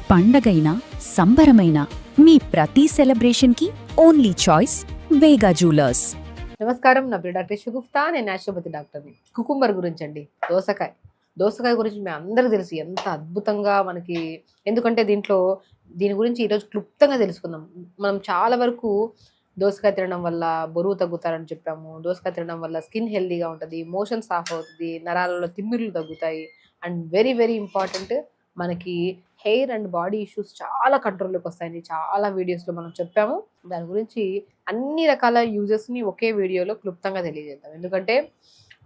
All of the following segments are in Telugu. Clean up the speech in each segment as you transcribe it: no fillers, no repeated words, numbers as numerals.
పండగైనా సంబరమైనా మీ ప్రతి సెలబ్రేషన్కి ఓన్లీ చాయిస్ వేగా జ్యువెలర్స్. నమస్కారం, నా పేరు డాక్టర్ షగుఫ్తా. నేను న్యాచురోపతి డాక్టర్ని. కుకుంబర్ గురించి అండి, దోసకాయ గురించి మీ అందరికీ తెలుసు ఎంత అద్భుతంగా మనకి. ఎందుకంటే దీని గురించి ఈరోజు క్లుప్తంగా తెలుసుకుందాం. మనం చాలా వరకు దోసకాయ తినడం వల్ల బరువు తగ్గుతారని చెప్పాము. దోసకాయ తినడం వల్ల స్కిన్ హెల్దీగా ఉంటుంది, మోషన్ సాఫ్ అవుతుంది, నరాలలో తిమ్మిర్లు తగ్గుతాయి, అండ్ వెరీ వెరీ ఇంపార్టెంట్, మనకి హెయిర్ అండ్ బాడీ ఇష్యూస్ చాలా కంట్రోల్లోకి వస్తాయని చాలా వీడియోస్లో మనం చెప్పాము. దాని గురించి అన్ని రకాల యూజెస్ని ఒకే వీడియోలో క్లుప్తంగా తెలియజేద్దాం. ఎందుకంటే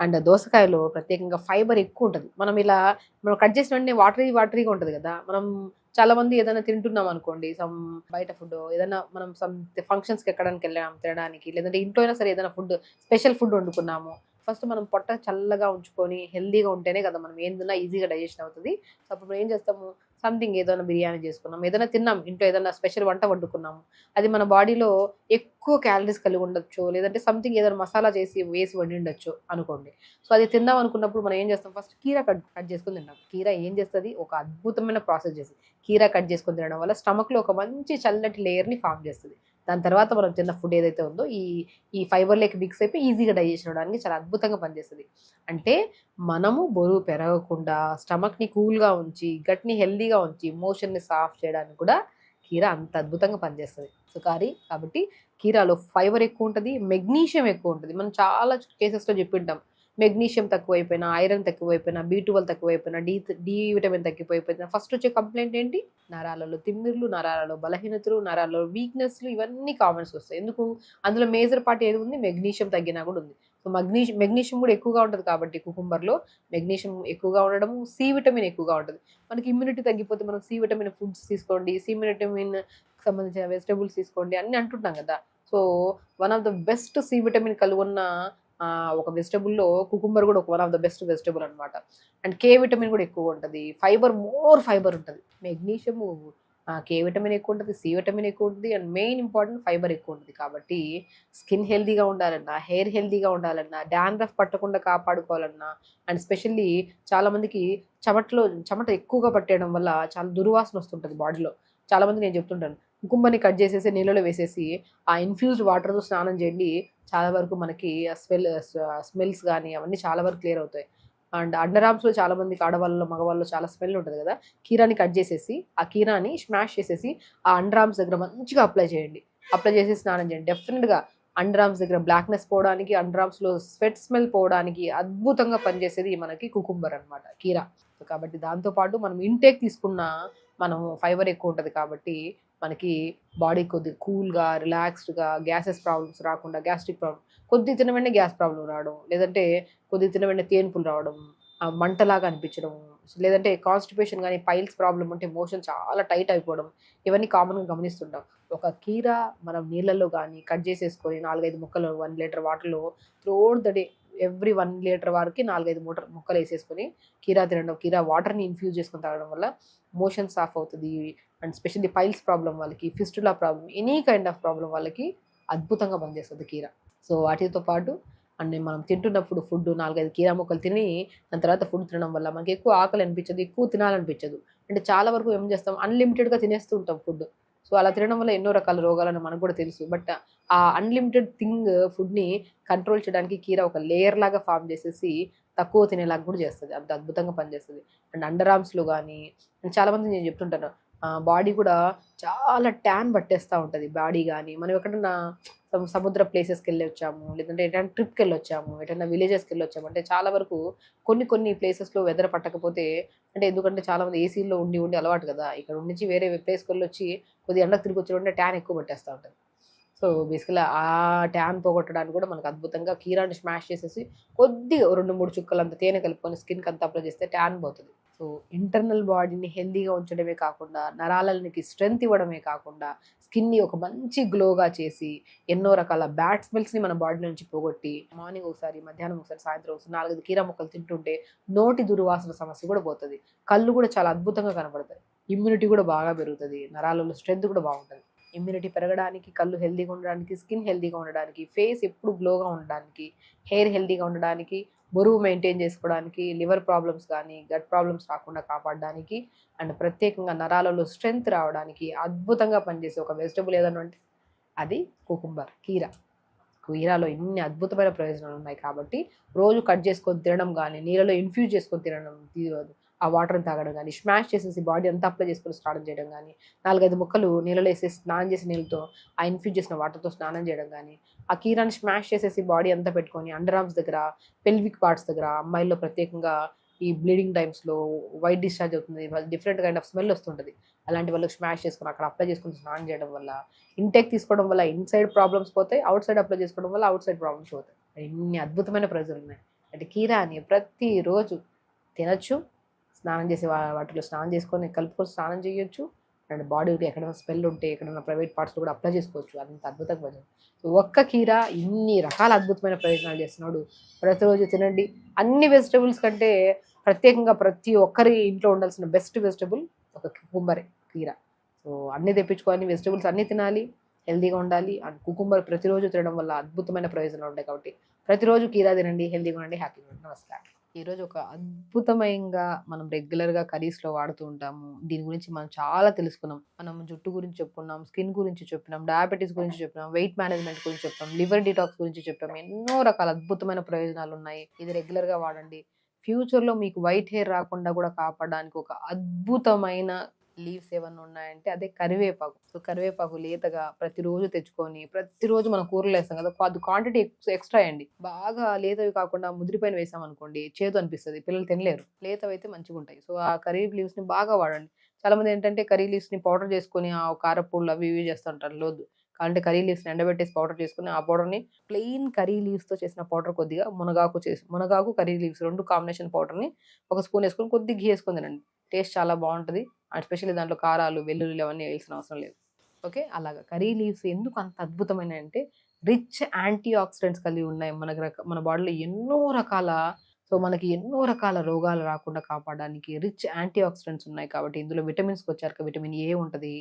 అండ్ దోసకాయలో ప్రత్యేకంగా ఫైబర్ ఎక్కువ ఉంటుంది. మనం కట్ చేసిన వెంటనే వాటరీగా ఉంటుంది కదా. మనం చాలా మంది ఏదైనా తింటున్నాం అనుకోండి, సమ్ బయట ఫుడ్ ఏదైనా, మనం సమ్ ఫంక్షన్స్కి ఎక్కడానికి వెళ్ళాము తినడానికి, లేదంటే ఇంట్లో అయినా సరే ఏదైనా స్పెషల్ ఫుడ్ వండుకున్నాము. ఫస్ట్ మనం పొట్ట చల్లగా ఉంచుకొని హెల్దీగా ఉంటేనే కదా మనం ఏం తిన్నా ఈజీగా డైజెషన్ అవుతుంది. సో అప్పుడు ఏం చేస్తాము, సంథింగ్ ఏదైనా బిర్యానీ చేసుకున్నాం, ఏదైనా తిన్నాం, ఇంట్లో ఏదైనా స్పెషల్ వంట వండుకున్నాము, అది మన బాడీలో ఎక్కువ క్యాలరీస్ కలిగి ఉండొచ్చు, లేదంటే సంథింగ్ ఏదైనా మసాలా వేసి వండి ఉండొచ్చు అనుకోండి. సో అది తిందాం అనుకున్నప్పుడు మనం ఏం చేస్తాం, ఫస్ట్ కీరా కట్ చేసుకుని తింటాం. కీరా ఏం చేస్తుంది, ఒక అద్భుతమైన ప్రాసెస్ చేసి కీరా కట్ చేసుకుని తినడం వల్ల స్టమక్లో ఒక మంచి చల్లటి లేయర్ని ఫామ్ చేస్తుంది. దాని తర్వాత మనం తిన్న ఫుడ్ ఏదైతే ఉందో ఈ ఫైబర్ లేక మిక్స్ అయిపోయి ఈజీగా డైజెషన్ అవ్వడానికి చాలా అద్భుతంగా పనిచేస్తుంది. అంటే మనము బరువు పెరగకుండా స్టమక్ని కూల్గా ఉంచి గట్ని హెల్దీగా ఉంచి మోషన్ని సాఫ్ చేయడానికి కూడా కీరా అంత అద్భుతంగా పనిచేస్తుంది. సో కాబట్టి కీరాలో ఫైబర్ ఎక్కువ ఉంటుంది, మెగ్నీషియం ఎక్కువ ఉంటుంది. మనం చాలా కేసెస్లో చెప్పింటాం, మెగ్నీషియం తక్కువైపోయినా, ఐరన్ తక్కువైపోయినా, B12 తక్కువైపోయినా, డి విటమిన్ తగ్గిపోయిపోయినా ఫస్ట్ వచ్చే కంప్లైంట్ ఏంటి, నరాలలో తిమ్మిర్లు, నరాలలో బలహీనతలు, నరాలలో వీక్నెస్లు, ఇవన్నీ కామెంట్స్ వస్తాయి. ఎందుకు, అందులో మేజర్ పార్ట్ ఏది ఉంది, మెగ్నీషియం తగ్గినా కూడా ఉంది. సో మెగ్నీషియం కూడా ఎక్కువగా ఉంటుంది కాబట్టి కుకుంబర్లో మెగ్నీషియం ఎక్కువగా ఉండడము, సి విటమిన్ ఎక్కువగా ఉంటుంది. మనకి ఇమ్యూనిటీ తగ్గిపోతే మనం సి విటమిన్ ఫుడ్స్ తీసుకోండి, సి విటమిన్ సంబంధించిన వెజిటబుల్స్ తీసుకోండి అన్ని అంటుంటాం కదా. So one of the best C vitamin కలిగి ఉన్న ఒక వెజిటబుల్లో కుకుంబర్ కూడా ఒక one of the best vegetable అనమాట. అండ్ కే విటమిన్ కూడా ఎక్కువ ఉంటుంది, మోర్ ఫైబర్ ఉంటుంది. మెగ్నీషియము, కే విటమిన్ ఎక్కువ ఉంటుంది, సి విటమిన్ ఎక్కువ ఉంటుంది, అండ్ మెయిన్ ఇంపార్టెంట్ ఫైబర్ ఎక్కువ ఉంటుంది. కాబట్టి స్కిన్ హెల్దీగా ఉండాలన్నా, హెయిర్ హెల్దీగా ఉండాలన్నా, డాండ్రఫ్ పట్టకుండా కాపాడుకోవాలన్నా, అండ్ స్పెషల్లీ చాలామందికి చెమట ఎక్కువగా పట్టేయడం వల్ల చాలా దుర్వాసన వస్తుంటుంది బాడీలో. చాలామంది నేను చెప్తుంటాను, కుకుంబర్ని కట్ చేసేసి నీళ్ళలో వేసేసి ఆ ఇన్ఫ్యూజ్డ్ వాటర్తో స్నానం చేయండి, చాలా వరకు మనకి స్మెల్స్ కానీ అవన్నీ చాలా వరకు క్లియర్ అవుతాయి. అండ్ అండర్ ఆర్మ్స్లో చాలా మందికి ఆడవాళ్ళలో మగవాళ్ళలో చాలా స్మెల్ ఉంటుంది కదా. కీరాని కట్ చేసేసి ఆ కీరాని స్మాష్ చేసేసి ఆ అండర్ ఆర్మ్స్ దగ్గర మంచిగా అప్లై చేసి స్నానం చేయండి. డెఫినెట్గా అండర్ ఆర్మ్స్ దగ్గర బ్లాక్నెస్ పోవడానికి, అండర్ ఆర్మ్స్లో స్వెట్ స్మెల్ పోవడానికి అద్భుతంగా పనిచేసేది మనకి కుకుంబర్ అనమాట, కీరా. కాబట్టి దాంతోపాటు మనం ఇంటేక్ తీసుకున్న మనము ఫైబర్ ఎక్కువ ఉంటుంది కాబట్టి మనకి బాడీ కొద్దిగా కూల్గా, రిలాక్స్డ్గా, గ్యాసెస్ ప్రాబ్లమ్స్ రాకుండా, గ్యాస్ట్రిక్ ప్రాబ్లమ్, కొద్ది తిన వెంటనే గ్యాస్ ప్రాబ్లం రావడం, లేదంటే కొద్ది తిన వెంటనే తేన్పులు రావడం, మంటలాగా అనిపించడం, లేదంటే కాన్స్టిపేషన్ కానీ పైల్స్ ప్రాబ్లం ఉంటే మోషన్ చాలా టైట్ అయిపోవడం, ఇవన్నీ కామన్గా గమనిస్తుంటాం. ఒక కీరా మనం నీళ్ళల్లో కానీ కట్ చేసేసుకొని 4-5 ముక్కలు 1 లీటర్ వాటర్లో throughout the day every 1 litre వరకు 4-5 ముక్కలు వేసేసుకొని కీరా తినడం, కీరా వాటర్ని ఇన్ఫ్యూజ్ చేసుకొని తాగడం వల్ల మోషన్ సాఫ్ అవుతుంది. అండ్ స్పెషల్లీ పైల్స్ ప్రాబ్లం వాళ్ళకి, fistula problem, any kind of problem వాళ్ళకి అద్భుతంగా పనిచేస్తుంది కీరా. సో వాటితో పాటు అండ్ మనం తింటున్నప్పుడు ఫుడ్ 4-5 కీరా ముక్కలు తిని దాని తర్వాత ఫుడ్ తినడం వల్ల మనకి ఎక్కువ ఆకలి అనిపించదు, ఎక్కువ తినాలనిపించదు. అంటే చాలా వరకు ఏం చేస్తాం, అన్లిమిటెడ్గా తినేస్తూ ఉంటాం ఫుడ్. సో అలా తినడం వల్ల ఎన్నో రకాల రోగాలని మనకు కూడా తెలుసు. బట్ ఆ అన్లిమిటెడ్ ఫుడ్ని కంట్రోల్ చేయడానికి కీరా ఒక లేయర్ లాగా ఫామ్ చేసేసి తక్కువ తినేలాగా కూడా చేస్తుంది, అంత అద్భుతంగా పనిచేస్తుంది. అండ్ అండర్ ఆర్మ్స్లో కానీ చాలామంది నేను చెప్తుంటాను, బాడీ కూడా చాలా ట్యాన్ పట్టేస్తూ ఉంటుంది బాడీ. కానీ మనం ఎక్కడన్నా సముద్ర ప్లేసెస్కి వెళ్ళి వచ్చాము, లేదంటే ఎటైనా ట్రిప్కి వెళ్ళి వచ్చాము, ఎటైనా విలేజెస్కి వెళ్ళి వచ్చాము అంటే చాలా వరకు కొన్ని ప్లేసెస్లో వెదర్ పట్టకపోతే, అంటే ఎందుకంటే చాలామంది ఏసీలో ఉండి అలవాటు కదా, ఇక్కడ నుంచి వేరే ప్లేస్కి వెళ్ళి వచ్చి కొద్దిగా ఎండకు తిరిగి వచ్చి ట్యాన్ ఎక్కువ పట్టేస్తూ ఉంటుంది. సో బేసికల్గా ఆ ట్యాన్ పోగొట్టడానికి కూడా మనకు అద్భుతంగా కీరాని స్మాష్ చేసేసి కొద్దిగా 2-3 చుక్కలు అంత తేనె కలుపుకొని స్కిన్కి అంతా అప్లై చేస్తే ట్యాన్ పోతుంది. సో ఇంటర్నల్ బాడీని హెల్దీగా ఉంచడమే కాకుండా, నరాలకి స్ట్రెంగ్త్ ఇవ్వడమే కాకుండా, స్కిన్ని ఒక మంచి గ్లోగా చేసి, ఎన్నో రకాల బ్యాడ్ స్మెల్స్ని మన బాడీ నుంచి పోగొట్టి, మార్నింగ్ ఒకసారి, మధ్యాహ్నం ఒకసారి, సాయంత్రం ఒకసారి 4-5 కీరా ముక్కలు తింటుంటే నోటి దుర్వాసన సమస్య కూడా పోతుంది, కళ్ళు కూడా చాలా అద్భుతంగా కనపడతాయి, ఇమ్యూనిటీ కూడా బాగా పెరుగుతుంది, నరాలలో స్ట్రెంగ్త్ కూడా బాగుంటుంది. ఇమ్యూనిటీ పెరగడానికి, కళ్ళు హెల్తీగా ఉండడానికి, స్కిన్ హెల్తీగా ఉండడానికి, ఫేస్ ఎప్పుడు గ్లోగా ఉండడానికి, హెయిర్ హెల్తీగా ఉండడానికి, బరువు మెయింటైన్ చేసుకోవడానికి, లివర్ ప్రాబ్లమ్స్ కానీ గట్ ప్రాబ్లమ్స్ రాకుండా కాపాడడానికి, అండ్ ప్రత్యేకంగా నరాలలో స్ట్రెంగ్త్ రావడానికి అద్భుతంగా పనిచేసే ఒక వెజిటబుల్ ఏదైనా అంటే అది కుకుంబర్, కీరా. కీరాలో ఇన్ని అద్భుతమైన ప్రయోజనాలు ఉన్నాయి కాబట్టి రోజు కట్ చేసుకొని తినడం కానీ, నీళ్ళలో ఇన్ఫ్యూజ్ చేసుకొని తినడం, ఆ వాటర్ని తాగడం కానీ, స్మాష్ చేసేసి బాడీ అంతా అప్లై చేసుకొని స్నానం చేయడం కానీ, 4-5 ముక్కలు నీళ్ళలో వేసేసి స్నానం చేసి నీళ్ళతో ఆ ఇన్ఫ్యూజ్ చేసిన వాటర్తో స్నానం చేయడం కానీ, ఆ కీరాని స్మాష్ చేసేసి బాడీ అంతా పెట్టుకొని అండర్ ఆర్మ్స్ దగ్గర, పెల్విక్ పార్ట్స్ దగ్గర, అమ్మాయిల్లో ప్రత్యేకంగా ఈ బ్లీడింగ్ టైమ్స్లో వైట్ డిశ్చార్జ్ అవుతుంది, డిఫరెంట్ కైండ్ ఆఫ్ స్మెల్ వస్తుంటుంది, అలాంటి వాళ్ళకి స్మాష్ చేసుకొని అక్కడ అప్లై చేసుకొని స్నానం చేయడం వల్ల, ఇంటేక్ తీసుకోవడం వల్ల ఇన్సైడ్ ప్రాబ్లమ్స్ పోతాయి, అవుట్ సైడ్ అప్లై చేసుకోవడం వల్ల అవుట్ సైడ్ ప్రాబ్లమ్స్ పోతాయి. ఇన్ని అద్భుతమైన ప్రయోజనాలు ఉన్నాయి. అంటే కీరాని ప్రతిరోజు తినచ్చు, స్నానం చేసే వాటిలో స్నానం చేసుకొని కలుపుకొని స్నానం చేయొచ్చు, అండ్ బాడీ ఎక్కడైనా స్మెల్ ఉంటే ఎక్కడైనా ప్రైవేట్ పార్ట్స్లో కూడా అప్లై చేసుకోవచ్చు. అంత అద్భుతంగా ప్రయోజనం. ఒక్క కీర ఇన్ని రకాల అద్భుతమైన ప్రయోజనాలు చేస్తున్నాడు. ప్రతిరోజు తినండి. అన్ని వెజిటబుల్స్ కంటే ప్రత్యేకంగా ప్రతి ఒక్కరి ఇంట్లో ఉండాల్సిన బెస్ట్ వెజిటబుల్ ఒక కుకుంబరే, కీర. సో అన్నీ తెప్పించుకొని వెజిటబుల్స్ అన్నీ తినాలి, హెల్తీగా ఉండాలి. అండ్ కుకుంబర్ ప్రతిరోజు తినడం వల్ల అద్భుతమైన ప్రయోజనాలు ఉంటాయి కాబట్టి ప్రతిరోజు కీరా తినండి, హెల్తీగా ఉండండి, హ్యాపీగా ఉండండి. నమస్కారం. ఈరోజు ఒక అద్భుతమైనగా మనం రెగ్యులర్గా కర్రీస్లో వాడుతూ ఉంటాము. దీని గురించి మనం చాలా తెలుసుకున్నాం. మనం జుట్టు గురించి చెప్పుకున్నాం, స్కిన్ గురించి చెప్పినాం, డయాబెటీస్ గురించి చెప్పినాం, వెయిట్ మేనేజ్మెంట్ గురించి చెప్పాం, లివర్ డిటాక్స్ గురించి చెప్పాం. ఎన్నో రకాల అద్భుతమైన ప్రయోజనాలు ఉన్నాయి. ఇది రెగ్యులర్గా వాడండి. ఫ్యూచర్లో మీకు వైట్ హెయిర్ రాకుండా కూడా కాపాడడానికి ఒక అద్భుతమైన లీవ్స్ ఏమన్నా ఉన్నాయంటే అదే కరివేపాకు. సో కరివేపాకు లేతగా ప్రతిరోజు తెచ్చుకొని ప్రతిరోజు మనం కూరలు వేస్తాం కదా, అది క్వాంటిటీ ఎక్స్ట్రా అయ్యండి. బాగా లేతవి కాకుండా ముదిరిపోయిన వేసాం అనుకోండి చేదు అనిపిస్తుంది, పిల్లలు తినలేరు. లేతవి అయితే మంచిగా ఉంటాయి. సో ఆ కర్రీ లీవ్స్ ని బాగా వాడండి. చాలా మంది ఏంటంటే కర్రీ లీవ్స్ ని పౌడర్ చేసుకొని ఆ కారపూళ్ళు అవి ఇవి చేస్తూ ఉంటారు. లోదు అంటే కర్రీ లీవ్స్ ని ఎండబెట్టేసి పౌడర్ చేసుకుని ఆ పౌడర్ ని ప్లెయిన్ కర్రీ లీవ్స్ తో చేసిన పౌడర్ కొద్దిగా మునగాకు కర్రీ లీవ్స్ రెండు కాంబినేషన్ పౌడర్ ని ఒక స్పూన్ వేసుకొని కొద్దిగా ఘీ వేసుకొని తినండి. టేస్ట్ చాలా బాగుంటుంది. అండ్ స్పెషల్లీ దాంట్లో కారాలు, వెల్లుల్లి అవన్నీ వేయాల్సిన అవసరం లేదు. ఓకే, అలాగా కర్రీ లీవ్స్ ఎందుకు అంత అద్భుతమైన అంటే రిచ్ యాంటీ ఆక్సిడెంట్స్ కలిగి ఉన్నాయి. మన బాడీలో మనకి ఎన్నో రకాల రోగాలు రాకుండా కాపాడడానికి రిచ్ యాంటీ ఆక్సిడెంట్స్ ఉన్నాయి కాబట్టి ఇందులో విటమిన్స్కి వచ్చాక విటమిన్ ఏ ఉంటుంది,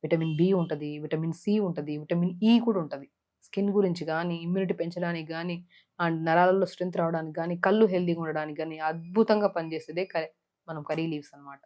విటమిన్ బి ఉంటుంది, విటమిన్ సి ఉంటుంది, విటమిన్ ఈ కూడా ఉంటుంది. స్కిన్ గురించి కానీ, ఇమ్యూనిటీ పెంచడానికి కానీ, అండ్ నరాలలో స్ట్రెంత్ రావడానికి కానీ, కళ్ళు హెల్దీగా ఉండడానికి కానీ అద్భుతంగా పనిచేసేదే మనం కర్రీ లీవ్స్ అనమాట.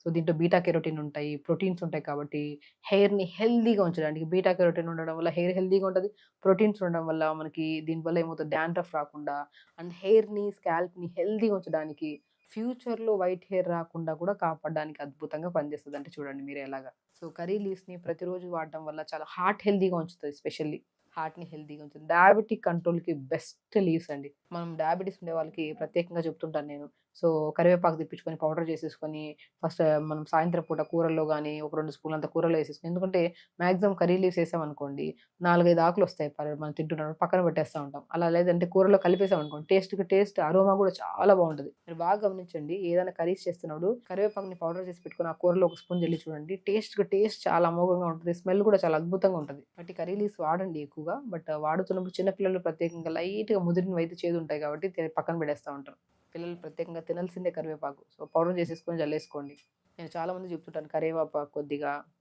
సో దీంట్లో బీటా కెరోటిన్ ఉంటాయి, ప్రోటీన్స్ ఉంటాయి కాబట్టి హెయిర్‌ని హెల్తీగా ఉంచడానికి. బీటా కెరోటిన్ ఉండడం వల్ల హెయిర్ హెల్తీగా ఉంటది. ప్రోటీన్స్ ఉండడం వల్ల మనకి దీనివల్ల ఏమవుతది డాండ్రఫ్ రాకుండా అండ్ హెయిర్‌ని, స్కాల్ప్‌ని హెల్తీగా ఉంచడానికి, ఫ్యూచర్‌లో వైట్ హెయిర్ రాకుండా కూడా కాపాడడానికి అద్భుతంగా పనిచేస్తది. అంటే చూడండి మీరు ఎలాగా. సో కర్రీ లీవ్స్‌ని ప్రతిరోజు వాడడం వల్ల చాలా హార్ట్ హెల్తీగా ఉంచుతది. స్పెషల్లీ హార్ట్‌ని హెల్తీగా ఉంచుతుంది. డయాబెటిక్ కంట్రోల్‌కి బెస్ట్ లీవ్స్ అండి. మనం డయాబెటిస్ ఉండే వాళ్ళకి ప్రత్యేకంగా చెప్తుంటాను నేను. సో కరివేపాకు తెప్పించుకొని పౌడర్ చేసేసుకొని ఫస్ట్ మనం సాయంత్రం పూట కూరల్లో గానీ ఒక 2 స్పూన్లంత కూరలో వేసేసుకొని, ఎందుకంటే మాక్సిమం కర్రీ లీవ్స్ వేసామనుకోండి 4, 5 ఆకులు వస్తాయి. మనం తింటున్నప్పుడు పక్కన పెట్టేస్తా ఉంటాం. అలా లేదంటే కూరలో కలిపేసామనుకోండి టేస్ట్ అరోమా కూడా చాలా బాగుంటది. మీరు బాగా గమనించండి, ఏదైనా కర్రీస్ చేస్తున్నప్పుడు కరివేపాకుని పౌడర్ చేసి పెట్టుకొని ఆ కూరలో ఒక స్పూన్ జల్లి చూడండి. టేస్ట్ చాలా అమోఘంగా ఉంటుంది. స్మెల్ కూడా చాలా అద్భుతంగా ఉంటది. కాబట్టి కర్రీ లీవ్స్ వాడండి ఎక్కువగా. బట్ వాడుతున్నప్పుడు చిన్న పిల్లలు ప్రత్యేకంగా లైట్‌గా ముదిరినవి అయితే చేదు ఉంటాయి కాబట్టి పక్కన పెట్టేస్తా ఉంటారు. పిల్లలు ప్రత్యేకంగా తినాల్సిందే కరివేపాకు. సో పౌడర్ చేసేసుకొని జల్లేసుకోండి. నేను చాలామందికి చెప్తుంటాను కరివేపాకు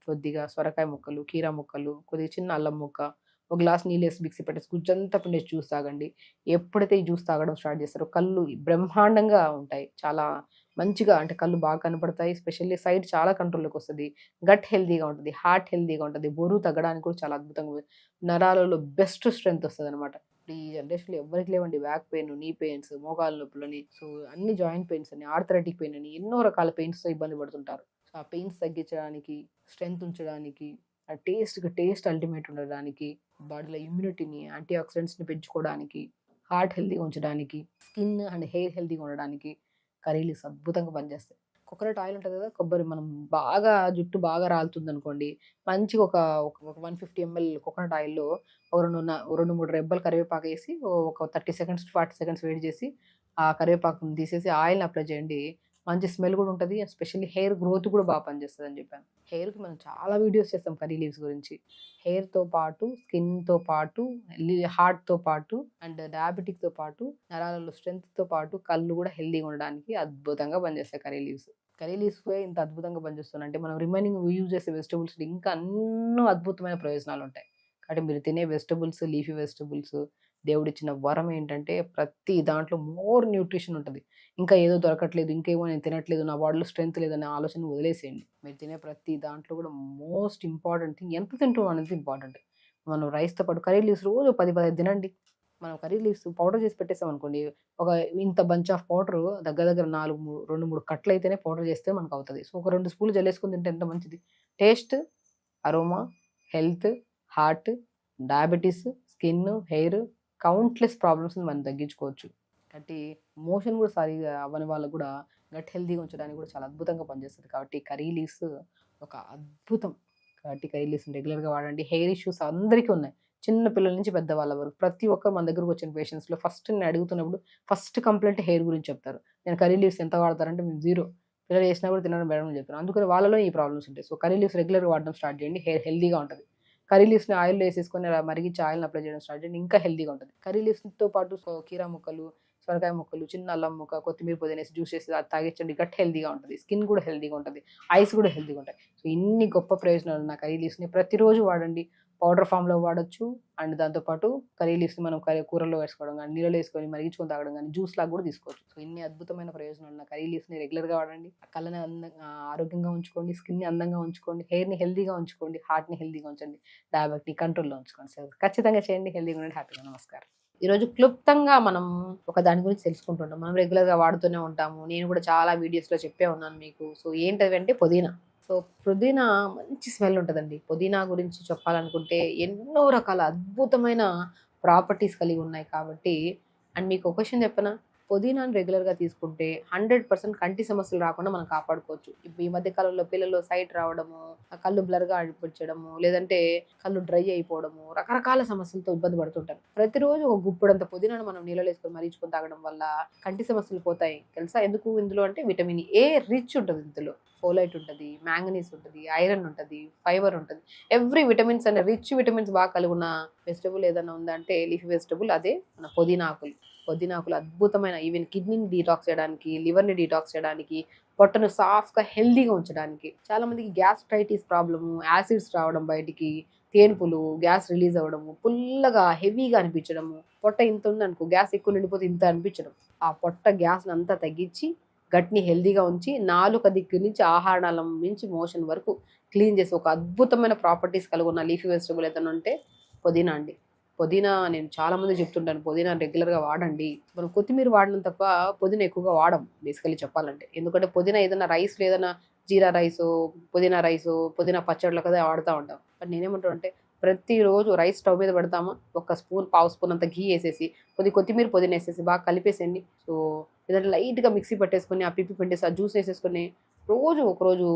కొద్దిగా సొరకాయ ముక్కలు, కీరా ముక్కలు, కొద్దిగా చిన్న అల్లం ముక్క, ఒక గ్లాస్ నీళ్ళేసి మిక్సీ పట్టేసి గుజ్జంతా పిండేసి జ్యూస్ తాగండి. ఎప్పుడైతే ఈ జ్యూస్ తాగడం స్టార్ట్ చేస్తారో కళ్ళు బ్రహ్మాండంగా ఉంటాయి. చాలా మంచిగా అంటే కళ్ళు బాగా కనపడతాయి. స్పెషల్లీ సైట్ చాలా కంట్రోల్‌లోకి వస్తది. గట్ హెల్తీగా ఉంటది. హార్ట్ హెల్తీగా ఉంటది. బరువు తగ్గడానికి కూడా చాలా అద్భుతంగా నరాలలో బెస్ట్ స్ట్రెంత్ వస్తదనమాట. ఈ జనరేషన్‌లో ఎవ్వరికి లేవండి బ్యాక్ పెయిన్, నీ పెయిన్స్, మోకాళ్ళ నొప్పులని, సో అన్ని జాయింట్ పెయిన్స్ అని, ఆర్థరైటిక్ పెయిన్ అని ఎన్నో రకాల పెయిన్స్‌తో ఇబ్బంది పడుతుంటారు. సో ఆ పెయిన్స్ తగ్గించడానికి, స్ట్రెంత్ ఉంచడానికి, ఆ టేస్ట్ అల్టిమేట్ ఉండడానికి, బాడీలో ఇమ్యూనిటీని, యాంటీ ఆక్సిడెంట్స్‌ని పెంచుకోవడానికి, హార్ట్ హెల్తీగా ఉంచడానికి, స్కిన్ అండ్ హెయిర్ హెల్తీగా ఉండడానికి కర్రీ లీవ్స్ అద్భుతంగా పనిచేస్తాయి. కోకోనట్ ఆయిల్ ఉంటది కదా! కొబ్బరి మనం జుట్టు బాగా రాలుతుందనుకోండి, మంచిగా ఒక 150 ఎంఎల్ కోకోనట్ ఆయిల్‌లో ఒక 2, 3 రెబ్బలు కరివేపాకేసి ఒక 30 సెకండ్స్ టు 40 సెకండ్స్ వేడి చేసి, ఆ కరివేపాకుని తీసేసి ఆయిల్‌ని అప్లై చేయండి. మంచి స్మెల్ కూడా ఉంటది. ఎస్పెషల్లీ హెయిర్ గ్రోత్ కూడా బాగా పనిచేస్తదని చెప్పాను. హెయిర్‌కి మనం చాలా వీడియోస్ చేస్తాం కర్రీ లీవ్స్ గురించి. హెయిర్‌తో పాటు, స్కిన్‌తో పాటు, హార్ట్‌తో పాటు అండ్ డయాబెటిక్‌తో పాటు, నరాలలో స్ట్రెంగ్త్‌తో పాటు కళ్ళు కూడా హెల్తీగా ఉండడానికి అద్భుతంగా పనిచేస్తాయి కర్రీ లీవ్స్. కర్రీ లీవ్స్‌పై ఇంత అద్భుతంగా పనిచేస్తున్నాయి. అంటే మనం రిమైనింగ్ యూజ్ చేసే వెజిటబుల్స్ ఇంకా ఎన్నో అద్భుతమైన ప్రయోజనాలుంటాయి. కాబట్టి మీరు తినే వెజిటబుల్స్, లీఫీ వెజిటబుల్స్ దేవుడిచ్చిన వరం ఏంటంటే ప్రతి దాంట్లో మోర్ న్యూట్రిషన్ ఉంటది. ఇంకా ఏదో దొరకట్లేదు, ఇంకేమో నేను తినట్లేదు, నా బాడీలో స్ట్రెంత్ లేదనే ఆలోచన వదిలేసేయండి. మీరు తినే ప్రతి దాంట్లో కూడా మోస్ట్ ఇంపార్టెంట్ థింగ్ ఎంత తింటున్నాం అనేది ఇంపార్టెంట్. మనం రైస్‌తో పాటు కర్రీ లీవ్స్ రోజు 10, 15 తినండి. మనం కర్రీ లీవ్స్ పౌడర్ చేసి పెట్టేసామనుకోండి, ఒక ఇంత బంచ్ ఆఫ్ పౌడరు దగ్గర దగ్గర 2, 3 కట్టలయితేనే పౌడర్ చేస్తే మనకవుతది. సో, ఒక 2 స్పూన్లు జల్లేసుకొని తింటే ఎంత మంచిది. Taste, aroma, health, heart, diabetes, skin, hair countless ప్రాబ్లమ్స్‌ని మనం తగ్గించుకోవచ్చు. కాబట్టి మోషన్ కూడా సరిగ్గా అవ్వని వాళ్ళకి కూడా గట్ హెల్తీగా ఉంచడానికి కూడా చాలా అద్భుతంగా పనిచేస్తది. కాబట్టి కర్రీ లీవ్స్ ఒక అద్భుతం. కాబట్టి కర్రీ లీవ్స్‌ని రెగ్యులర్‌గా వాడండి. హెయిర్ ఇష్యూస్ అందరికీ ఉన్నాయి. చిన్న పిల్లల నుంచి పెద్దవాళ్ళ వరకు ప్రతి ఒక్కరు మన దగ్గరకు వచ్చిన పేషెంట్స్‌లో ఫస్ట్ నేను అడుగుతున్నప్పుడు ఫస్ట్ కంప్లెయింట్ హెయిర్ గురించి చెప్తారు. నేను కర్రీ లీవ్స్ ఎంత వాడతారంటే మేము జీరో. పిల్లలు చేసినా కూడా తినడం బెటర్ అని చెప్తాను. అందుకని వాళ్ళలో ఈ ప్రాబ్లమ్స్ ఉంటాయి. సో, కర్రీ లీవ్స్ రెగ్యులర్‌గా వాడడం స్టార్ట్ చేయండి. హెయిర్ హెల్తీగా ఉంటది. కర్రీ లీవ్స్‌ని ఆయిల్‌లో ఏసేసుకొని అలా మరిగించి ఆయిల్‌ని అప్లై చేయడం స్టార్ట్ చేయండి. ఇంకా హెల్తీగా ఉంటది. కర్రీ లీవ్స్‌తో పాటు కీరా ముక్కలు, సొరకాయ ముక్కలు, చిన్న అల్లం ముక్క, కొత్తిమీర, పుదీనేసి జ్యూస్ చేసి అది తాగించండి. గట్ హెల్తీగా ఉంటది. స్కిన్ కూడా హెల్తీగా ఉంటది. ఐస్ కూడా హెల్తీగా ఉంటాయి. సో, ఇన్ని గొప్ప ప్రయోజనాలున్న కర్రీ లీవ్స్‌ని ప్రతిరోజు వాడండి. పౌడర్ ఫామ్‌లో వాడొచ్చు. అండ్ దాంతో పాటు కర్రీ లీవ్స్‌ని మనం కూరల్లో వేసుకోవడం గానీ, నీళ్ళలో ఏసుకొని మరిగించుకొని తాగడం గానీ, జ్యూస్ లాగా కూడా తీసుకోవచ్చు. సో, ఇన్ని అద్భుతమైన ప్రయోజనాలున్న కర్రీ లీవ్స్‌ని రెగ్యులర్‌గా వాడండి. కళ్ళని ఆరోగ్యంగా ఉంచుకోండి. స్కిన్‌ని అందంగా ఉంచుకోండి. హెయిర్‌ని హెల్తీగా ఉంచుకోండి. హార్ట్‌ని హెల్తీగా ఉంచండి. డయాబెట్‌ని కంట్రోల్‌లో ఉంచుకోండి. సో, ఖచ్చితంగా చేయండి. హెల్తీగా ఉండండి. హ్యాపీగా నమస్కారం. ఈరోజు క్లుప్తంగా మనం ఒక దాని గురించి తెలుసుకుంటుంటాం. మనం రెగ్యులర్‌గా వాడుతూనే ఉంటాము. నేను కూడా చాలా వీడియోస్‌లో చెప్పే ఉన్నాను మీకు. సో, ఏంటవంటే పుదీనా. సో, పుదీనా మంచి స్మెల్ ఉంటదండి. పుదీనా గురించి చెప్పాలనుకుంటే ఎన్నో రకాల అద్భుతమైన ప్రాపర్టీస్ కలిగి ఉన్నాయి కాబట్టి అండ్ మీకు ఒక విషయం చెప్పనా? పుదీనాను రెగ్యులర్‌గా తీసుకుంటే 100% కంటి సమస్యలు రాకుండా మనం కాపాడుకోవచ్చు. ఇప్పుడు ఈ మధ్య కాలంలో పిల్లల్లో సైట్ రావడము, కళ్ళు బ్లర్‌గా అనిపించడము, లేదంటే కళ్ళు డ్రై అయిపోవడము, రకరకాల సమస్యలతో ఇబ్బంది పడుతుంటారు. ప్రతిరోజు ఒక గుప్పెడంత పుదీనాను మనం నీళ్ళలో ఏసుకొని మరిగించుకొని తాగడం వల్ల కంటి సమస్యలు పోతాయి. తెలుసా ఎందుకు? ఇందులో అంటే విటమిన్ ఏ రిచ్ ఉంటది ఇందులో. ఫోలైట్ ఉంటది, మాంగనీస్ ఉంటది, ఐరన్ ఉంటది, ఫైబర్ ఉంటది. ఎవ్రీ విటమిన్స్ అనే రిచ్ విటమిన్స్ బాగా కలిగున్న వెజిటబుల్ ఏదైనా ఉందంటే లీఫీ వెజిటబుల్ అదే మన పుదీనా ఆకులు. పుదీనా ఆకులు అద్భుతమైన ఈవెన్ కిడ్నీని డీటాక్స్ చేయడానికి, లివర్‌ని డీటాక్స్ చేయడానికి, పొట్టను సాఫ్ట్‌గా హెల్తీగా ఉంచడానికి. చాలా మందికి గ్యాస్ట్రైటిస్ ప్రాబ్లము, యాసిడ్స్ రావడం బయటికి, తేన్పులు, గ్యాస్ రిలీజ్ అవ్వడము, పుల్లగా హెవీగా అనిపించడము, పొట్ట ఇంత ఉందనుకో గ్యాస్ ఎక్కువ నిండిపోతే ఇంత అనిపించడం. ఆ పొట్ట గ్యాస్‌ని అంతా తగ్గించి గట్‌ని హెల్తీగా ఉంచి నాలుక దిక్కు నుంచి ఆహారనాళం నుంచి మోషన్ వరకు క్లీన్ చేసి ఒక అద్భుతమైన ప్రాపర్టీస్ కలిగున్న లీఫీ వెజిటబుల్ ఏదైనా ఉంటే పుదీనా అండి. పుదీనా నేను చాలా మందికి చెప్తుంటాను. పుదీనా రెగ్యులర్‌గా వాడండి. మనం కొత్తిమీర వాడడం తప్ప పుదీనా ఎక్కువగా వాడం బేసికల్లీ చెప్పాలంటే. ఎందుకంటే పుదీనా ఏదైనా రైస్‌లో ఏదైనా జీరా రైసో, పుదీనా పచ్చడిలో కదా వాడుతా ఉంటాం. బట్ నేనేమంటానంటే ప్రతిరోజు రైస్ స్టవ్ మీద పెడతామా, ఒక స్పూన్, పావు స్పూన్ అంత ఘీ ఏసేసి, కొత్తిమీర, పుదీనా ఏసేసి బాగా కలిపేసేయండి. సో, లేదంటే లైట్‌గా మిక్సీ పట్టేసుకొని, ఆ పిప్పి పిండేసి, ఆ జ్యూస్ ఏసేసుకొని ఒకరోజు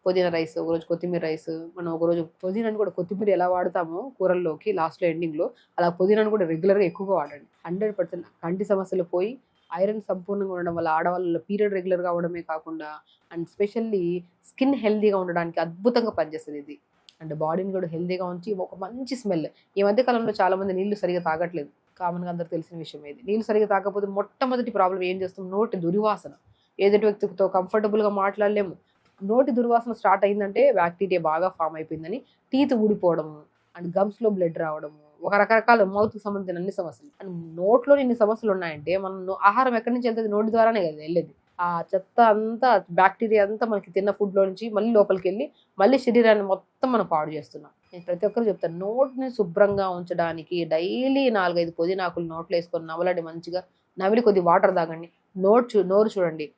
పుదీనా రైస్, ఒకరోజు కొత్తిమీర రైస్, మనం ఒకరోజు పుదీనాను కూడా కొత్తిమీర ఎలా వాడతామో కూరల్లోకి లాస్ట్‌లో ఎండింగ్‌లో, అలా పుదీనాను కూడా రెగ్యులర్‌గా ఎక్కువగా వాడండి. 100% కంటి సమస్యలు పోయి, ఐరన్ సంపూర్ణంగా ఉండడం వల్ల ఆడవాళ్ళలో పీరియడ్ రెగ్యులర్‌గా అవ్వడమే కాకుండా అండ్ స్పెషల్లీ స్కిన్ హెల్తీగా ఉండడానికి అద్భుతంగా పనిచేస్తది ఇది. అండ్ బాడీని కూడా హెల్తీగా ఉంచి ఒక మంచి స్మెల్. ఈ మధ్య కాలంలో చాలామంది నీళ్లు సరిగ్గా తాగట్లేదు. కామన్‌గా అందరికి తెలిసిన విషయమే ఇది. నీళ్లు సరిగ్గా తాగకపోతే మొట్టమొదటి ప్రాబ్లమ్ ఏం చేస్తాం? నోటి దుర్వాసన. ఎదుటి వ్యక్తితో కంఫర్టబుల్‌గా మాట్లాడలేము. నోటి దుర్వాసన స్టార్ట్ అయిందంటే బ్యాక్టీరియా బాగా ఫార్మ్ అయిపోయిందని, టీత్ ఊడిపోవడము అండ్ గమ్స్‌లో బ్లడ్ రావడము, ఒక రకరకాల మౌత్‌కి సంబంధించిన అన్ని సమస్యలు. అండ్ నోట్లో ఇన్ని సమస్యలు ఉన్నాయంటే మనం ఆహారం ఎక్కడి నుంచి వెళ్తది? నోటి ద్వారానే కదా వెళ్ళేది. ఆ చెత్త అంతా బ్యాక్టీరియా అంతా మనకి తిన్న ఫుడ్‌లో నుంచి మళ్ళీ లోపలికెళ్ళి మళ్ళీ శరీరాన్ని మొత్తం మనం పాడు చేస్తున్నాం. నేను ప్రతి ఒక్కరికి చెప్తాను. నోటిని శుభ్రంగా ఉంచడానికి డైలీ 4, 5 పుదీనాకులు నోట్లో ఏసుకొని నమలండి మంచిగా. నమిలి కొద్దిగా వాటర్ తాగండి. నోరు చూడండి.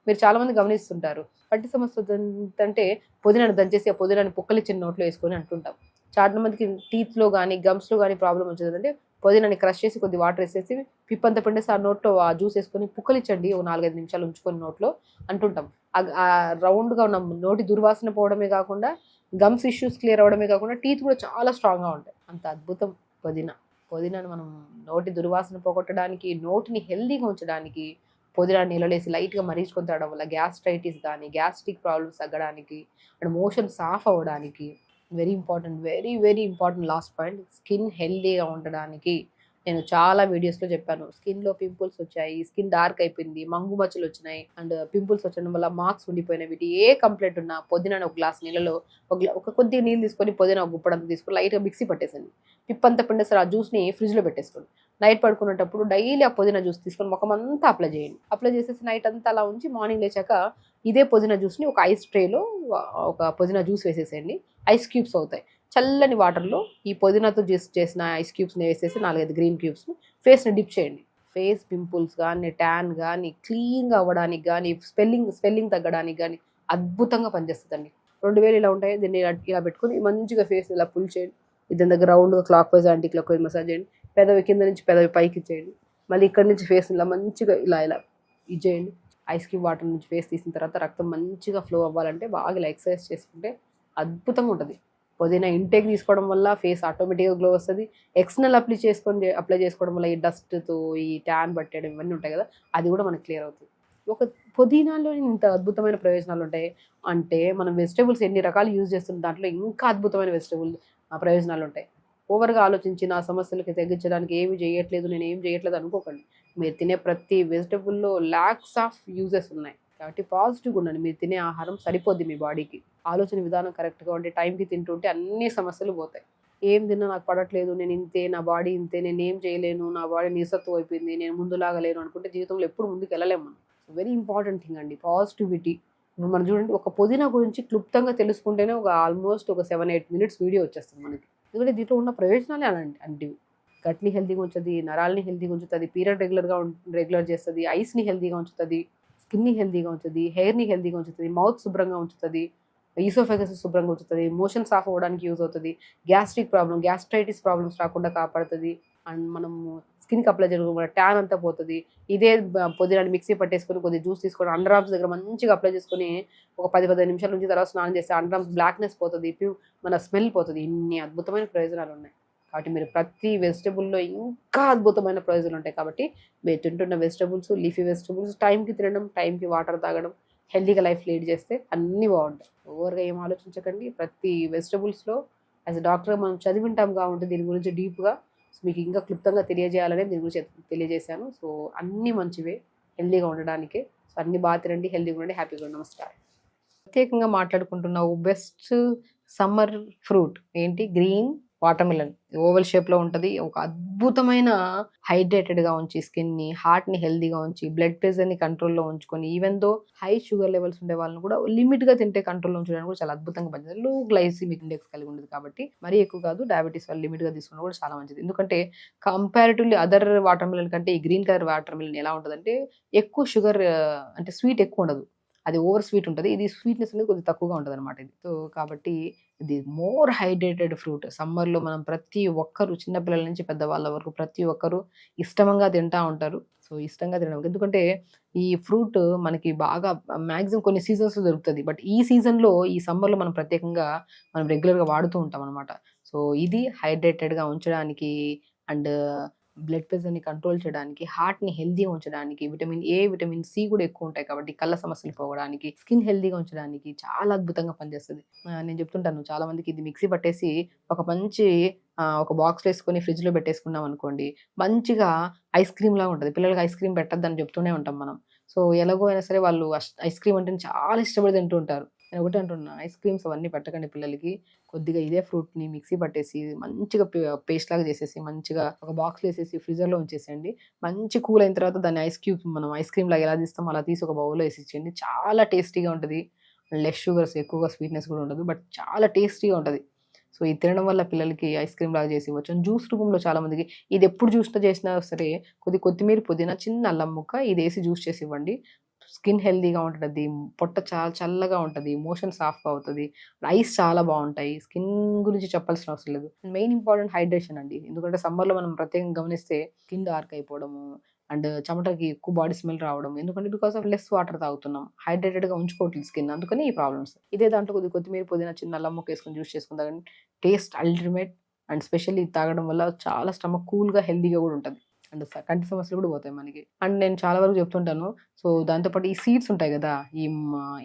మీరు చాలా మంది గమనిస్తుంటారు. పంటి సమస్య అంటే పుదీనాను దంచేసి ఆ పుదీనాని పుక్కలిచ్చిన నోట్లో ఏసుకొని అంటుంటాం. చాలా మందికి టీత్‌లో గాని, గమ్స్‌లో గాని ప్రాబ్లమ్ వచ్చేదంటే పుదీనాని క్రష్ చేసి కొద్దిగా వాటర్ ఏసేసి పిప్పంతా పిండేసి ఆ నోట్లో ఆ జ్యూస్ ఏసుకొని పుక్కలిచ్చండి. ఓ 4, 5 నిమిషాలు ఉంచుకొని నోట్లో అంటుంటాం. రౌండ్‌గా ఉన్న నోటి దుర్వాసన పోవడమే కాకుండా గమ్స్ ఇష్యూస్ క్లియర్ అవ్వడమే కాకుండా టీత్ కూడా చాలా స్ట్రాంగ్‌గా ఉంటాయి. అంత అద్భుతం పుదీనా. పుదీనాను మనం నోటి దుర్వాసన పోగొట్టడానికి, నోటిని హెల్తీగా ఉంచడానికి పుదీనా నీళ్ళలో ఏసి లైట్‌గా మరిగించుకొని తాగడం వల్ల గ్యాస్ట్రైటిస్ గానీ, గ్యాస్ట్రిక్ ప్రాబ్లమ్స్ తగ్గడానికి అండ్ మోషన్ సాఫ్ అవ్వడానికి very important. Very, very important last point. Skin హెల్తీగా ఉండడానికి నేను చాలా వీడియోస్లో చెప్పాను, స్కిన్లో పింపుల్స్ వచ్చాయి, స్కిన్ డార్క్ అయిపోయింది, మంగు మచ్చలు వచ్చినాయి, అండ్ పింపుల్స్ వచ్చడం వల్ల మార్క్స్ ఉండిపోయినాయి, వీటి ఏ కంప్లైంట్ ఉన్నా పొద్దున ఒక గ్లాస్ నీళ్ళలో ఒక కొద్దిగా నీళ్ళు తీసుకొని పొద్దున ఒక గుప్పడంతా తీసుకొని లైట్గా మిక్సీ పట్టేసండి, పిప్పంతా పిండేస్తారు, ఆ జ్యూస్ని ఫ్రిడ్జ్లో పెట్టేసుకోండి. నైట్ పడుకునేటప్పుడు డైలీ ఆ పుదీనా జ్యూస్ తీసుకొని ముఖం అంతా అప్లై చేయండి. అప్లై చేసేసి నైట్ అంతా అలా ఉంచి మార్నింగ్ లేచాక ఇదే పుదీనా జ్యూస్ని ఒక ఐస్ ట్రేలో ఒక పుదీనా జ్యూస్ వేసేసేయండి. ఐస్ క్యూబ్స్ అవుతాయి. చల్లని వాటర్లో ఈ పుదీనాతో చేసిన ఐస్ క్యూబ్స్ని వేసేసి 4-5 గ్రీన్ క్యూబ్స్ని ఫేస్ని డిప్ చేయండి. ఫేస్ పింపుల్స్ కానీ, ట్యాన్ కానీ, క్లీన్గా అవ్వడానికి కానీ, స్వెల్లింగ్ తగ్గడానికి కానీ అద్భుతంగా పనిచేస్తుందండి. 2000 ఇలా ఉంటాయి. దీన్ని ఇలా పెట్టుకొని మంచిగా ఫేస్ ఇలా పుల్ చేయండి. ఇద్దరి దగ్గర రౌండ్గా clock wise anti clock wise massage చేయండి. పెదవి కింద నుంచి పెదవి పైకి ఇచ్చేయండి. మళ్ళీ ఇక్కడ నుంచి ఫేస్ ఇలా మంచిగా ఇలా ఇచ్చేయండి. ఐస్ క్యూబ్ వాటర్ నుంచి ఫేస్ తీసిన తర్వాత రక్తం మంచిగా ఫ్లో అవ్వాలంటే బాగా ఇలా ఎక్సర్సైజ్ చేసుకుంటే అద్భుతంగా ఉంటుంది. పుదీనా ఇంటేక్ తీసుకోవడం వల్ల ఫేస్ ఆటోమేటిక్గా గ్లో వస్తుంది. ఎక్స్టర్నల్ అప్లై చేసుకోవడం వల్ల ఈ డస్ట్తో ఈ ట్యాన్ పట్టేయడం ఇవన్నీ ఉంటాయి కదా, అది కూడా మనకు క్లియర్ అవుతుంది. ఒక పుదీనాలో ఇంత అద్భుతమైన ప్రయోజనాలు ఉంటాయి అంటే మనం వెజిటేబుల్స్ ఎన్ని రకాలు యూజ్ చేస్తున్న దాంట్లో ఇంకా అద్భుతమైన ప్రయోజనాలు ఉంటాయి. ఓవర్గా ఆలోచించి నా సమస్యలకి తగ్గించడానికి ఏమి చేయట్లేదు, నేను ఏం చేయట్లేదు అనుకోకండి. మీరు తినే ప్రతి వెజిటబుల్లో ల్యాక్స్ ఆఫ్ యూజెస్ ఉన్నాయి కాబట్టి పాజిటివ్గా ఉండండి. మీరు తినే ఆహారం సరిపోద్ది మీ బాడీకి. ఆలోచన విధానం కరెక్ట్గా ఉంటే టైంకి తింటుంటే అన్ని సమస్యలు పోతాయి. ఏం తిన్నా నాకు పడట్లేదు, నేను ఇంతే, నా బాడీ ఇంతే, నేను ఏం చేయలేను, నా బాడీ నీసత్వం అయిపోయింది, నేను ముందులాగా లేను అనుకుంటే జీవితంలో ఎప్పుడు ముందుకు వెళ్ళలేము మనం. వెరీ ఇంపార్టెంట్ థింగ్ అండి పాజిటివిటీ. ఇప్పుడు మనం చూడండి, ఒక పుదీనా గురించి క్లుప్తంగా తెలుసుకుంటేనే ఆల్మోస్ట్ ఒక 7-8 మినిట్స్ వీడియో వచ్చేస్తుంది మనకి. ఎందుకంటే దీంట్లో ఉన్న ప్రయోజనాలే అలాంటివి. గట్ని హెల్తీగా ఉంచుతుంది, నరాలని హెల్తీగా ఉంచుతుంది, పీరియడ్ రెగ్యులర్ చేస్తుంది, ఐస్ని హెల్తీగా ఉంచుతుంది, స్కిన్ని హెల్తీగా ఉంచుతుంది, హెయిర్ని హెల్తీగా ఉంచుతుంది, మౌత్ శుభ్రంగా ఉంచుతుంది, ఈసోఫెగస్ శుభ్రంగా ఉంచుతుంది, మోషన్ సాఫ్ అవ్వడానికి యూజ్ అవుతుంది, గ్యాస్ట్రైటిస్ ప్రాబ్లమ్స్ రాకుండా కాపాడుతుంది, అండ్ మనం స్కిన్కి అప్లై చేయడం ట్యాన్ అంతా పోతుంది. ఇదే పుదీనాని మిక్సీ పట్టేసుకొని కొద్దిగా జ్యూస్ తీసుకొని అండర్ ఆర్మ్స్ దగ్గర మంచిగా అప్లై చేసుకొని ఒక 10-15 నిమిషాల నుంచి తర్వాత స్నానం చేస్తే అండర్ ఆర్మ్స్ బ్లాక్నెస్ పోతుంది, మన స్మెల్ పోతుంది. ఇన్ని అద్భుతమైన ప్రయోజనాలు ఉన్నాయి. కాబట్టి మీరు ప్రతి వెజిటబుల్లో ఇంకా అద్భుతమైన ప్రయోజనాలు ఉంటాయి. కాబట్టి మీరు తింటున్న వెజిటబుల్స్, లీఫీ వెజిటబుల్స్ టైంకి తినడం, టైంకి వాటర్ తాగడం, హెల్తీగా లైఫ్ లీడ్ చేస్తే అన్నీ బాగుంటాయి. ఓవర్గా ఏం ఆలోచించకండి. ప్రతి వెజిటబుల్స్లో యాజ్ అ డాక్టర్గా మనం చదివింటాం కాబట్టి దీని గురించి డీప్గా మీకు ఇంకా క్లుప్తంగా తెలియజేయాలని దీని గురించి తెలియజేశాను. సో అన్నీ మంచివే హెల్తీగా ఉండడానికే. సో అన్ని బాగా తినండి, హెల్తీగా ఉండండి, హ్యాపీగా ఉండండి. నమస్కారం. ప్రత్యేకంగా మాట్లాడుకుంటున్న బెస్ట్ సమ్మర్ ఫ్రూట్ ఏంటి? Green watermelon. ఓవల్ షేప్లో ఉంటుంది. ఒక అద్భుతమైన హైడ్రేటెడ్గా ఉంచి స్కిన్ని, హార్ట్ని హెల్తీగా ఉంచి బ్లడ్ ప్రెషర్ని కంట్రోల్లో ఉంచుకొని even though high sugar levels ఉండే వాళ్ళని కూడా లిమిట్గా తింటే కంట్రోల్లో ఉంచడానికి కూడా చాలా అద్భుతంగా పనిచేస్తుంది. లో గ్లైసిమిక్ ఇండెక్స్ కలిగి ఉంటుంది కాబట్టి మరీ ఎక్కువ కాదు. డయాబెటీస్ వాళ్ళు లిమిట్గా తీసుకున్నా కూడా చాలా మంచిది. ఎందుకంటే కంపారిటివ్లీ అదర్ వాటర్మిలన్ కంటే ఈ గ్రీన్ కలర్ వాటర్మిలన్ ఎలా ఉంటుందంటే ఎక్కువ షుగర్, అంటే స్వీట్ ఎక్కువ ఉండదు, అది ఓవర్ స్వీట్ ఉంటుంది. ఇది స్వీట్నెస్ అనేది కొద్దిగా తక్కువగా ఉంటుంది అనమాట. ఇది సో కాబట్టి ఇది మోర్ హైడ్రేటెడ్ ఫ్రూట్. సమ్మర్లో మనం ప్రతి ఒక్కరు, చిన్నపిల్లల నుంచి పెద్దవాళ్ళ వరకు ప్రతి ఒక్కరు ఇష్టంగా తింటూ ఉంటారు. సో ఇష్టంగా తినడం ఎందుకంటే ఈ ఫ్రూట్ మనకి బాగా మ్యాక్సిమం కొన్ని సీజన్స్లో దొరుకుతుంది. బట్ ఈ సీజన్లో ఈ సమ్మర్లో మనం ప్రత్యేకంగా మనం రెగ్యులర్గా వాడుతూ ఉంటాం అనమాట. సో ఇది హైడ్రేటెడ్గా ఉంచడానికి అండ్ బ్లడ్ ప్రెషర్ని కంట్రోల్ చేయడానికి, హార్ట్ని హెల్తీగా ఉంచడానికి, విటమిన్ ఏ, విటమిన్ సి కూడా ఎక్కువ ఉంటాయి కాబట్టి కళ్ళ సమస్యలు పోవడానికి, స్కిన్ హెల్తీగా ఉంచడానికి చాలా అద్భుతంగా పనిచేస్తుంది. నేను చెప్తుంటాను చాలా మందికి, ఇది మిక్సీ పట్టేసి ఒక మంచి ఒక బాక్స్లో వేసుకొని ఫ్రిడ్జ్లో పెట్టేసుకున్నాం అనుకోండి, మంచిగా ఐస్ క్రీమ్ లాగా ఉంటుంది. పిల్లలకి ఐస్ క్రీమ్ పెట్టద్దని చెప్తూనే ఉంటాం మనం. సో ఎలాగో అయినా సరే వాళ్ళు ఐస్ క్రీమ్ అంటే చాలా ఇష్టపడి తింటూ ఉంటారు. నేను ఒకటి అంటున్నా, ఐస్ క్రీమ్స్ అవన్నీ పెట్టకండి పిల్లలకి. కొద్దిగా ఇదే ఫ్రూట్ని మిక్సీ పట్టేసి మంచిగా పేస్ట్ లాగా చేసేసి మంచిగా ఒక బాక్స్లో వేసేసి ఫ్రీజర్లో ఉంచేసేయండి. మంచి కూల్ అయిన తర్వాత దాన్ని ఐస్ క్యూబ్ మనం ఐస్ క్రీమ్ లాగా ఎలా తీస్తాం అలా తీసి ఒక బౌల్లో వేసి ఇచ్చేయండి. చాలా టేస్టీగా ఉంటుంది. లెస్ షుగర్స్, ఎక్కువగా స్వీట్నెస్ కూడా ఉండదు, బట్ చాలా టేస్టీగా ఉంటుంది. సో ఇది తినడం వల్ల పిల్లలకి ఐస్ క్రీమ్ లాగా చేసి ఇవ్వచ్చు. జ్యూస్ రూపంలో చాలా మందికి ఇది ఎప్పుడు చేసినా సరే కొత్తిమీర, పుదీనా, చిన్న అల్లం ముక్క ఇది వేసి జ్యూస్ చేసి ఇవ్వండి. స్కిన్ హెల్తీగా ఉంటుంది, పొట్ట చాలా చల్లగా ఉంటుంది, మోషన్ సాఫ్గా అవుతుంది, ఐస్ చాలా బాగుంటాయి. స్కిన్ గురించి చెప్పాల్సిన అవసరం లేదు. మెయిన్ ఇంపార్టెంట్ హైడ్రేషన్ అండి. ఎందుకంటే సమ్మర్లో మనం ప్రత్యేకంగా గమనిస్తే స్కిన్ డార్క్ అయిపోవడము అండ్ చెమటకి ఎక్కువ బాడీ స్మెల్ రావడం, ఎందుకంటే బికాస్ ఆఫ్ లెస్ వాటర్ తాగుతున్నాం, హైడ్రేటెడ్గా ఉంచుకోవట్లేదు స్కిన్, అందుకని ఈ ప్రాబ్లమ్స్. ఇదే దాంట్లో కొత్తిమీర, పుదీనా, చిన్న అల్లం ముక్క వేసుకొని జ్యూస్ చేసుకుందా కానీ టేస్ట్ అల్టిమేట్. అండ్ స్పెషల్లీ తాగడం వల్ల చాలా స్టమక్ కూల్గా హెల్తీగా కూడా ఉంటుంది. అండ్ కంటి సమస్యలు కూడా పోతాయి మనకి. అండ్ నేను చాలా వరకు చెప్తుంటాను. సో దాంతోపాటు ఈ సీడ్స్ ఉంటాయి కదా,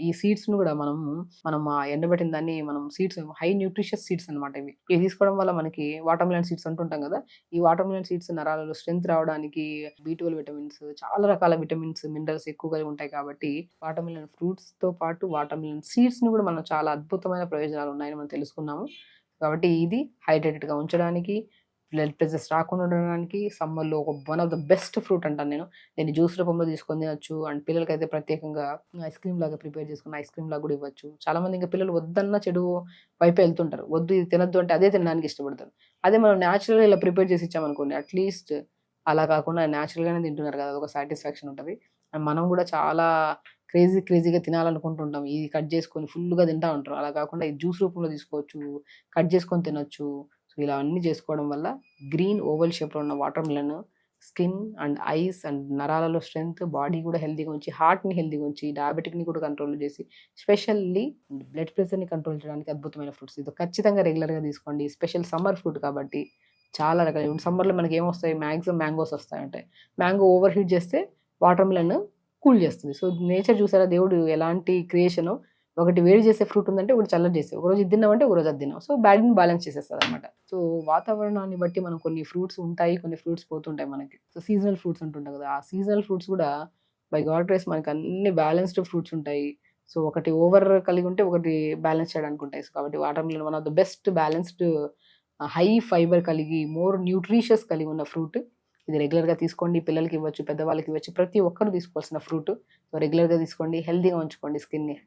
ఈ సీడ్స్ను కూడా మనం ఎండబెట్టిన దాన్ని మనం సీడ్స్ హై న్యూట్రిషియస్ సీడ్స్ అనమాట. ఇవి తీసుకోవడం వల్ల మనకి వాటర్ మిలన్ సీడ్స్ అంటుంటాం కదా, ఈ వాటర్ మిలన్ సీడ్స్ నరాలలో స్ట్రెంత్ రావడానికి, B12 విటమిన్స్, చాలా రకాల విటమిన్స్, మినరల్స్ ఎక్కువగా ఉంటాయి. కాబట్టి వాటర్ మిలన్ ఫ్రూట్స్ తో పాటు వాటర్ మిలన్ సీడ్స్ ని కూడా మనం చాలా అద్భుతమైన ప్రయోజనాలు ఉన్నాయని మనం తెలుసుకున్నాము. కాబట్టి ఇది హైడ్రేటెడ్ గా ఉంచడానికి, బ్లడ్ ప్రెషర్స్ రాకుండా ఉండడానికి సమ్మర్లో ఒక one of the best fruit అంటాను నేను. దీన్ని జ్యూస్ రూపంలో తీసుకొని తినొచ్చు. అండ్ పిల్లలకైతే ప్రత్యేకంగా ఐస్ క్రీమ్ లాగా ప్రిపేర్ చేసుకుని ఐస్ క్రీమ్ లాగా కూడా ఇవ్వచ్చు. చాలా మంది ఇంకా పిల్లలు వద్దన్న చెడు వైపు వెళ్తుంటారు. వద్దు ఇది తినద్దు అంటే అదే తినడానికి ఇష్టపడతారు. అదే మనం న్యాచురల్గా ఇలా ప్రిపేర్ చేసి ఇచ్చామనుకోండి, అట్లీస్ట్ అలా కాకుండా న్యాచురల్గానే తింటున్నారు కదా, అదొక సాటిస్ఫాక్షన్ ఉంటుంది. అండ్ మనం కూడా చాలా క్రేజీగా తినాలనుకుంటుంటాం. ఇది కట్ చేసుకొని ఫుల్గా తింటా ఉంటారు. అలా కాకుండా ఇది జ్యూస్ రూపంలో తీసుకోవచ్చు, కట్ చేసుకొని తినొచ్చు. సో ఇలా అన్నీ చేసుకోవడం వల్ల గ్రీన్ ఓవల్ షేప్లో ఉన్న watermelon skin and eyes and నరాలలో స్ట్రెంగ్త్, బాడీ కూడా హెల్తీగా ఉంచి, హార్ట్ని హెల్తీగా ఉంచి, డయాబెటిక్ని కూడా కంట్రోల్ చేసి, స్పెషల్లీ బ్లడ్ ప్రెషర్ని కంట్రోల్ చేయడానికి అద్భుతమైన ఫ్రూట్స్. ఇది ఖచ్చితంగా రెగ్యులర్గా తీసుకోండి. స్పెషల్ సమ్మర్ ఫ్రూట్ కాబట్టి చాలా రకాలు. ఇప్పుడు సమ్మర్లో మనకి ఏమొస్తాయి, మ్యాక్సిమం మ్యాంగోస్ వస్తాయంటాయి. మ్యాంగో ఓవర్ హీట్ చేస్తే వాటర్ మిలన్ కూల్ చేస్తుంది. సో నేచర్ చూసారా, దేవుడు ఎలాంటి క్రియేషన్. ఒకటి వేడి చేసే ఫ్రూట్ ఉందంటే ఒకటి చల్లటి చేస్తే, ఒకరోజు ఇది తిన్నామంటే ఒకరోజు అది తిన్నాం. సో బ్యాడ్ని బ్యాలెన్స్ చేసేస్తుంది అనమాట. సో వాతావరణాన్ని బట్టి మనం కొన్ని ఫ్రూట్స్ ఉంటాయి, కొన్ని ఫ్రూట్స్ పోతుంటాయి మనకి. సో సీజనల్ ఫ్రూట్స్ ఉంటుంటాయి కదా, ఆ సీజనల్ ఫ్రూట్స్ కూడా బై గాడ్ గ్రేస్ మనకి అన్ని బ్యాలెన్స్డ్ ఫ్రూట్స్ ఉంటాయి. సో ఒకటి ఓవర్ కలిగి ఉంటే ఒకటి బ్యాలెన్స్ చేయడానికి ఉంటాయి. సో కాబట్టి water melon one of the best balanced, high fibre కలిగి, మోర్ న్యూట్రిషియస్ కలిగి ఉన్న ఫ్రూట్. ఇది రెగ్యులర్గా తీసుకోండి. పిల్లలకి ఇవ్వచ్చు, పెద్దవాళ్ళకి ఇవ్వచ్చు, ప్రతి ఒక్కరు తీసుకోవాల్సిన ఫ్రూట్. సో రెగ్యులర్గా తీసుకోండి, హెల్తీగా ఉంచుకోండి స్కిన్ని.